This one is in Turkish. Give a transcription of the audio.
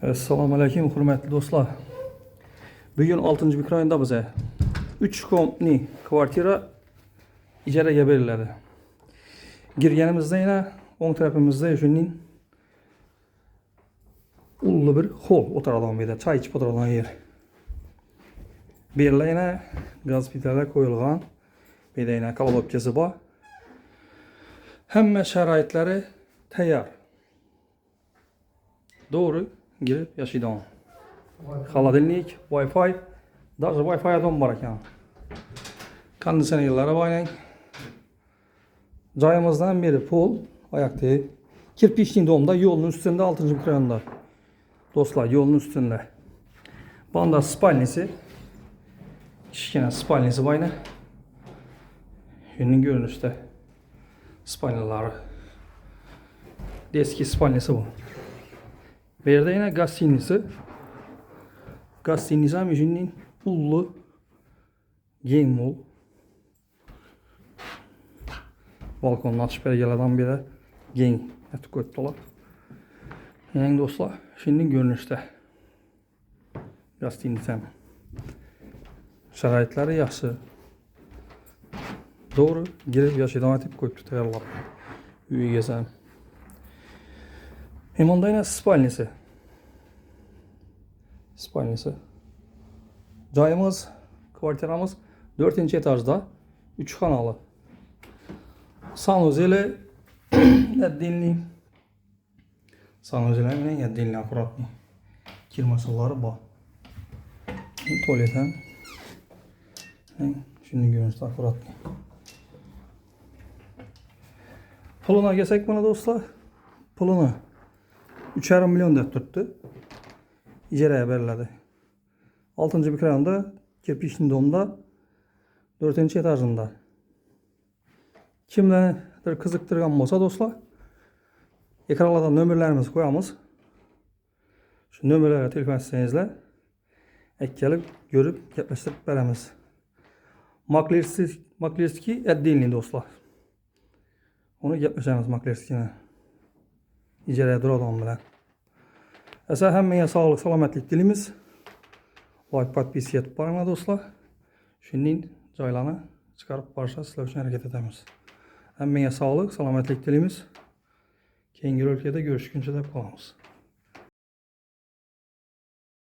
Assalomu alaykum hurmatli do'stlar. Bugun 6-mikrorayonda bize 3 komni kvartira ijaraga beriladi. Girganimizda yana o'ng tarafimizda shuning ulli bir hol o'tiradigan yerda choy ichib o'tiradigan yer. Bu yerda yana gaz plitalar qo'yilgan. Bu yerda yana kolobkasi bor. Hamma sharoitlari tayyor. Doğru girib yashaydigan. Холодильник, Wi-Fi, даже Wi-Fi adam var ekan. Konditsionerlari bor. Joyimizdan beri pol, ayakta. Kirpichning domda yo'lning ustida 6-mikrorayonda. Do'stlar, yo'lning ustida. Bunda spalnisi. Kichkina spalnisi bor. Shuning ko'rinishda spalnalari. Eski spalnisi bu. Bu yerda yana gostinisi. Gostinisi ham shuning ulli keng mo'l. Balkonni ochib berganlardan beri keng yetib ko'ribdilar. Yana do'stlar, shuning ko'rinishda. Gostinisi ham. Sharoitlari yaxshi. Doğru girib yashaydigan etib qo'yibdi tayyorlab. Uy egasi ham. Hemen da yine spalnisi. Spalnisi. Joyimiz, kvartiramız 4-chi etajda 3 xonalı. Sanuzeli отдельный. Sanuzeli bilan отдельный аккуратный. Kirmasalari bor. Tualet ham. Shunday ko'rinishda аккуратный. Puluna kelsak mana do'stlar. Puluni 3,5 milyon deb turibdi. İjaraya beriladi. 6-mikrorayonda, kirpichning domda 4-chi etajında. Kimlardir qiziqtirgan bo'lsa do'stlar, ekranlarda nomerlarimizni qo'yamiz. Shu nomerlarga telefon etsangizlar, kelib ko'rib gaplashtirib beramiz. Maklerskiy отдельный do'stlar. Onu gaplashamiz maklerskiyni. İjaraya duradigan bilan. Esa hammaga sog'lik, salomatlik tilaymiz. Like, podpiska etib boringlar do'stlar. Shunning joylarni chiqarib borishga sizlar uchun harakat etamiz. Hammaga sog'lik, salomatlik tilaymiz. Keyingi rolikda görüşguncha deb qolamiz.